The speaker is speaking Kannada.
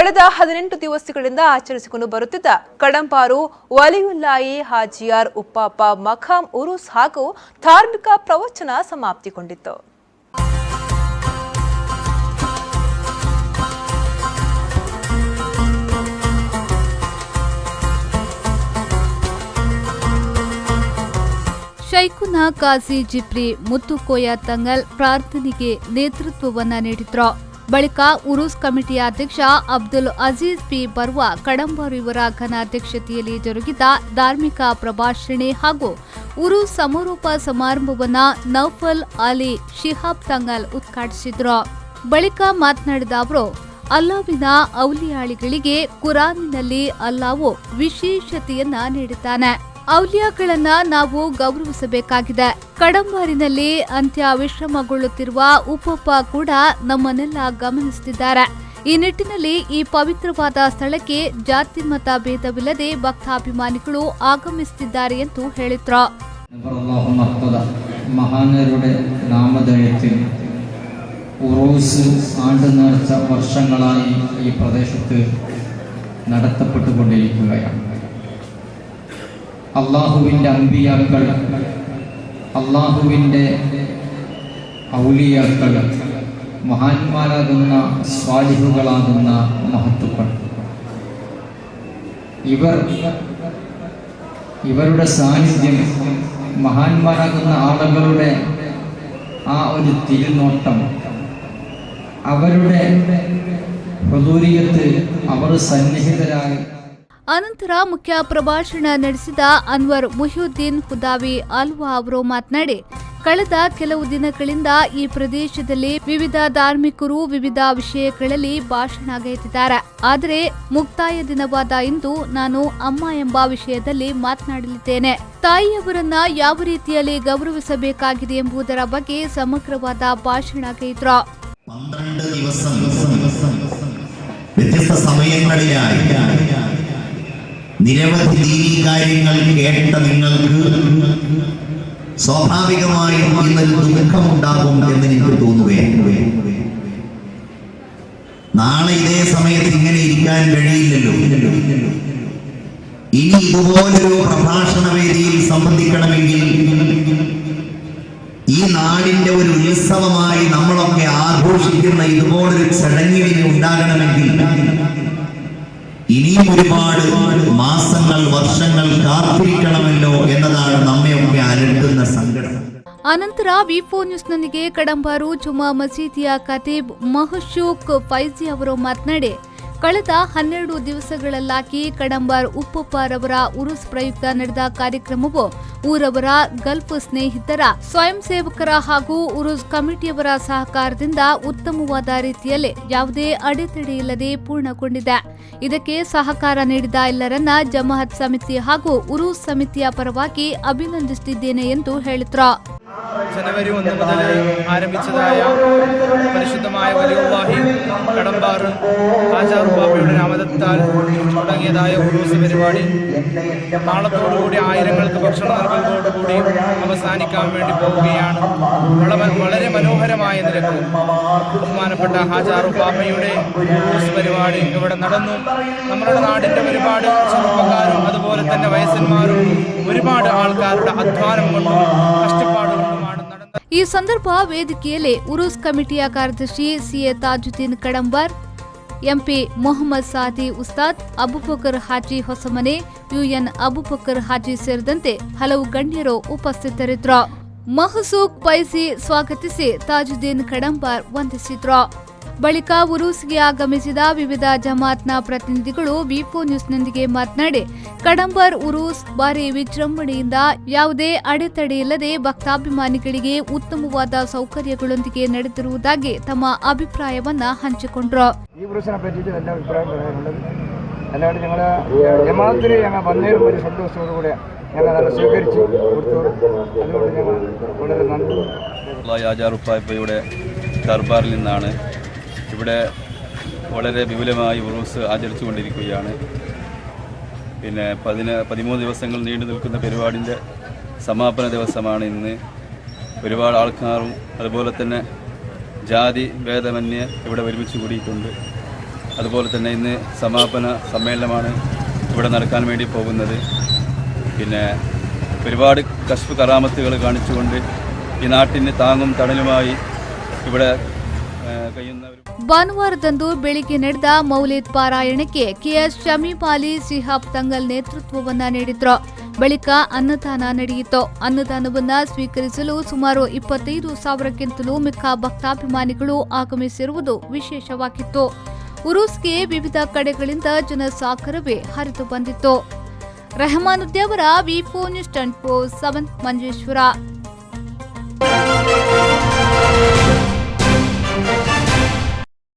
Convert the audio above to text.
ಕಳೆದ 18 ದಿವಸಗಳಿಂದ ಆಚರಿಸಿಕೊಂಡು ಬರುತ್ತಿದ್ದ ಕಡಂಪಾರು ವಲಿಯುಲ್ಲಾಹಿ ಹಾಜಿಯಾರ್ ಉಪ್ಪಾಪ ಮಖಾಂ ಉರುಸ್ ಹಾಗೂ ಧಾರ್ಮಿಕ ಪ್ರವಚನ ಸಮಾಪ್ತಿಗೊಂಡಿತು. ಶೈಖುನಾ ಕಾಜಿ ಜಿಪ್ರಿ ಮುತ್ತುಕೋಯ ತಂಗಲ್ ಪ್ರಾರ್ಥನೆಗೆ ನೇತೃತ್ವವನ್ನು ನೀಡಿದ್ರು. ಬಳಿಕ ಉರುಸ್ ಕಮಿಟಿಯ ಅಧ್ಯಕ್ಷ ಅಬ್ದುಲ್ ಅಜೀಜ್ ಪಿ ಬರ್ವಾ ಕಡಂಬಾರು ಇವರ ಘನಾಧ್ಯಕ್ಷತೆಯಲ್ಲಿ ಜರುಗಿದ ಧಾರ್ಮಿಕ ಪ್ರಭಾಷಣೆ ಹಾಗೂ ಉರುಸ್ ಸಮಾರೋಪ ಸಮಾರಂಭವನ್ನು ನೌಫಲ್ ಅಲಿ ಶಿಹಾಬ್ ತಂಗಲ್ ಉದ್ಘಾಟಿಸಿದ್ರು. ಬಳಿಕ ಮಾತನಾಡಿದ ಅವರು, ಅಲ್ಲಾವಿನ ಔಲಿಯಾಳಿಗಳಿಗೆ ಕುರಾನಿನಲ್ಲಿ ಅಲ್ಲಾವು ವಿಶೇಷತೆಯನ್ನ ನೀಡಿದ್ದಾನೆ. ಔಲಿಯಾಗಳನ್ನ ನಾವು ಗೌರವಿಸಬೇಕಾಗಿದೆ. ಕಡಂಬಾರಿನಲ್ಲಿ ಅಂತ್ಯ ವಿಶ್ರಮಗೊಳ್ಳುತ್ತಿರುವ ಉಪ್ಪಪ್ಪ ಕೂಡ ನಮ್ಮನ್ನೆಲ್ಲ ಗಮನಿಸುತ್ತಿದ್ದಾರೆ. ಈ ನಿಟ್ಟಿನಲ್ಲಿ ಈ ಪವಿತ್ರವಾದ ಸ್ಥಳಕ್ಕೆ ಜಾತಿ ಮತ ಭೇದವಿಲ್ಲದೆ ಭಕ್ತಾಭಿಮಾನಿಗಳು ಆಗಮಿಸುತ್ತಿದ್ದಾರೆ ಎಂದು ಹೇಳಿದ್ರು. മഹാനരുടെ നാമധേയത്തിൽ ഉറൂസ് ആണ്ട് നേർച്ച വർഷങ്ങളായി ഈ പ്രദേശത്ത് നടത്തപ്പെട്ടുകൊണ്ടിരിക്കുകയാണ്. അള്ളാഹുവിൻ്റെ അമ്പിയാക്കൾ, അള്ളാഹുവിൻ്റെ ഔലിയാക്കൾ, മഹാന്മാരാകുന്ന സ്വാലിഹുകളാകുന്ന മഹത്തുക്കൾ, ഇവരുടെ സാന്നിധ്യം, മഹാന്മാരാകുന്ന ആളുകളുടെ ആ ഒരു തിരുനോട്ടം, അവരുടെ ഹുദൂരിയത്ത് അവർ സന്നിഹിതരായി. ಅನಂತರ ಮುಖ್ಯ ಪ್ರಭಾಷಣ ನಡೆಸಿದ ಅನ್ವರ್ ಮುಹಿಯುದ್ದೀನ್ ಹುದಾವಿ ಅಲ್ವಾ ಅವರು ಮಾತನಾಡಿ, ಕಳೆದ ಕೆಲವು ದಿನಗಳಿಂದ ಈ ಪ್ರದೇಶದಲ್ಲಿ ವಿವಿಧ ಧಾರ್ಮಿಕರು ವಿವಿಧ ವಿಷಯಗಳಲ್ಲಿ ಭಾಷಣಗೈದಿದ್ದಾರೆ. ಆದರೆ ಮುಕ್ತಾಯ ದಿನವಾದ ಇಂದು ನಾನು ಅಮ್ಮ ಎಂಬ ವಿಷಯದಲ್ಲಿ ಮಾತನಾಡಲಿದ್ದೇನೆ. ತಾಯಿಯವರನ್ನ ಯಾವ ರೀತಿಯಲ್ಲಿ ಗೌರವಿಸಬೇಕಾಗಿದೆ ಎಂಬುದರ ಬಗ್ಗೆ ಸಮಗ್ರವಾದ ಭಾಷಣಗೈದ್ರು. 12 ദിവസം വ്യത്യസ്ത സമയങ്ങളിലായി നിരവധി ദീനീ കാര്യങ്ങൾ കേട്ട നിങ്ങൾക്ക് സ്വാഭാവികമായും ഇന്നൊരു ദുഃഖമുണ്ടാകും എന്ന് എനിക്ക് തോന്നുകയാണ്. നാളെ ഇതേ സമയത്ത് ഇങ്ങനെ ഇരിക്കാൻ കഴിയില്ലല്ലോ. ഇനി ഇതുപോലൊരു പ്രഭാഷണ വേദിയിൽ സംബന്ധിക്കണമെങ്കിൽ ഈ നാടിന്റെ ഒരു ഉത്സവമായി നമ്മളൊക്കെ ആഘോഷിക്കുന്ന ഇതുപോലൊരു ചടങ്ങിന് ഉണ്ടാകണമെങ്കിൽ ഇനിയും ഒരുപാട് മാസങ്ങൾ വർഷങ്ങൾ കാത്തിരിക്കണമല്ലോ എന്നതാണ് നമ്മയൊക്കെ അലട്ടുന്ന സങ്കടം. ಅನಂತರ ವಿಫೋ ನ್ಯೂಸ್ನೊಂದಿಗೆ ಕಡಂಬಾರು ಜುಮಾ ಮಸೀದಿಯ ಖತೀಬ್ ಮಹಶೂಕ್ ಫೈಜಿ ಅವರು ಮಾತನಾಡಿ, ಕಳೆದ 12 ದಿವಸಗಳಲ್ಲಾಗಿ ಕಡಂಬಾರ್ ಉಪ್ಪಪ್ಪರವರ ಉರುಸ್ ಪ್ರಯುಕ್ತ ನಡೆದ ಕಾರ್ಯಕ್ರಮವು ಊರವರ ಗಲ್ಫ್ ಸ್ನೇಹಿತರ, ಸ್ವಯಂ ಸೇವಕರ ಹಾಗೂ ಉರುಸ್ ಕಮಿಟಿಯವರ ಸಹಕಾರದಿಂದ ಉತ್ತಮವಾದ ರೀತಿಯಲ್ಲಿ ಯಾವುದೇ ಅಡೆತಡೆ ಇಲ್ಲದೆ ಪೂರ್ಣಗೊಂಡಿದೆ. ಇದಕ್ಕೆ ಸಹಕಾರ ನೀಡಿದ ಎಲ್ಲರನ್ನ ಜಮಾಅತ್ ಸಮಿತಿ ಹಾಗೂ ಉರುಸ್ ಸಮಿತಿಯ ಪರವಾಗಿ ಅಭಿನಂದಿಸುತ್ತಿದ್ದೇನೆ ಎಂದು ಹೇಳಿದ್ರು. ಜನವರಿ 1 മുതൽ ആരംഭിച്ചതായ പരിശുദ്ധമായ വലിയുല്ലാഹി കടമ്പാർ ഹാജിയാർ ഉപ്പാപ്പയുടെ നാമധേയത്താൽ തുടങ്ങിയതായ ഉറൂസ് പരിപാടി നാളത്തോടുകൂടി ആയിരങ്ങൾക്ക് ഭക്ഷണം നൽകുന്നതോടുകൂടി അവസാനിക്കാൻ വേണ്ടി പോവുകയാണ്. വളരെ മനോഹരമായ നിലക്ക് ബഹുമാനപ്പെട്ട ഹാജിയാർ ഉപ്പാപ്പയുടെ ഉറൂസ് പരിപാടി ഇവിടെ നടന്നു. നമ്മുടെ നാടിൻ്റെ ഒരുപാട് ചെറുപ്പക്കാരും അതുപോലെ തന്നെ വയസ്സന്മാരും ഒരുപാട് ആൾക്കാരുടെ അധ്വാനം കൊണ്ടും കഷ്ടപ്പാടും ಈ ಸಂದರ್ಭ ವೇದಿಕೆಯಲ್ಲಿ ಉರುಸ್ ಕಮಿಟಿಯ ಕಾರ್ಯದರ್ಶಿ CA Tajuddin Kadambar, MP Mohammed Sadi Ustad, Abubakar Haji Hosamane, UN Abubakar Haji ಸೇರಿದಂತೆ ಹಲವು ಗಣ್ಯರು ಉಪಸ್ಥಿತರಿದ್ದರು. ಮಹಸೂಕ್ ಫೈಜಿ ಸ್ವಾಗತಿಸಿ ತಾಜುದ್ದೀನ್ ಕಡಂಬಾರ್ ವಂದಿಸಿದ್ರು. ಬಳಿಕ ಉರೂಸ್ಗೆ ಆಗಮಿಸಿದ ವಿವಿಧ ಜಮಾತ್ನ ಪ್ರತಿನಿಧಿಗಳು ವಿಫೋ ನ್ಯೂಸ್ನೊಂದಿಗೆ ಮಾತನಾಡಿ, ಕಡಂಬಾರ್ ಉರೂಸ್ ಭಾರಿ ವಿಜೃಂಭಣೆಯಿಂದ ಯಾವುದೇ ಅಡೆತಡೆ ಇಲ್ಲದೆ ಭಕ್ತಾಭಿಮಾನಿಗಳಿಗೆ ಉತ್ತಮವಾದ ಸೌಕರ್ಯಗಳೊಂದಿಗೆ ನಡೆದಿರುವುದಾಗಿ ತಮ್ಮ ಅಭಿಪ್ರಾಯವನ್ನ ಹಂಚಿಕೊಂಡ್ರು. ഈ ഉറൂസിനെ പറ്റിയിട്ട് എൻ്റെ അഭിപ്രായം പറയാനുള്ളത്, അല്ലാണ്ട് ഞങ്ങളുടെ ജമാഅത്തിൽ ഞങ്ങൾ വന്നതിലും ഒരു സന്തോഷത്തോടുകൂടെ ഞങ്ങൾ അത് സ്വീകരിച്ചു കൊടുത്തു. അതുകൊണ്ട് ഞങ്ങൾ വളരെ നന്ദി. ഹാജിയാർ ഉപ്പാപ്പയുടെ ദർബാറിൽ നിന്നാണ് ഇവിടെ വളരെ വിപുലമായി ഉറൂസ് ആചരിച്ചുകൊണ്ടിരിക്കുകയാണ്. പിന്നെ 13 ദിവസങ്ങൾ നീണ്ടു നിൽക്കുന്ന പരിപാടിൻ്റെ സമാപന ദിവസമാണ് ഇന്ന്. ഒരുപാട് ആൾക്കാരും അതുപോലെ തന്നെ ജാതി ഭേദമന്യേ ഇവിടെ ഒരുമിച്ച് കൂടിയിട്ടുണ്ട്. അതുപോലെ തന്നെ ഇന്ന് സമാപന സമ്മേളനമാണ് ഇവിടെ നടക്കാൻ വേണ്ടി പോകുന്നത്. പിന്നെ ഒരുപാട് കശ്ഫ് കറാമത്തുകൾ കാണിച്ചുകൊണ്ട് ಈ ನಾಟಿನ ತಾಂಗುಂ ತಡಲುಮಾಯಿ ഇവിടെ ಕೈಯುನ್ನವರು. ಭಾನುವಾರದಂದು ಬೆಳಿಗ್ಗೆ ನಡೆದ ಮೌಲಿದ್ ಪಾರಾಯಣಕ್ಕೆ ಕೆಎಸ್ ಶಮೀಮ್ ಅಲಿ ಸಿಹಾಬ್ ತಂಗಲ್ ನೇತೃತ್ವವನ್ನ ನೀಡಿದ್ರು. ಬಳಿಕ ಅನ್ನದಾನ ನಡೆಯಿತು. ಅನ್ನದಾನವನ್ನ ಸ್ವೀಕರಿಸಲು ಸುಮಾರು 25,000ಕ್ಕಿಂತಲೂ ಮಿಕ್ಕ ಭಕ್ತಾಭಿಮಾನಿಗಳು ಆಗಮಿಸಿರುವುದು ವಿಶೇಷವಾಗಿತ್ತು. ಉರೂಸ್ಗೆ ವಿವಿಧ ಕಡೆಗಳಿಂದ ಜನಸಾಗರವೇ ಹರಿದು ಬಂದಿತ್ತು. ರೆಹಮಾನುದ್ದಿ ಅವರ ವಿ4 ನ್ಯೂಸ್ 24/7 ಮಂಜೇಶ್ವರ.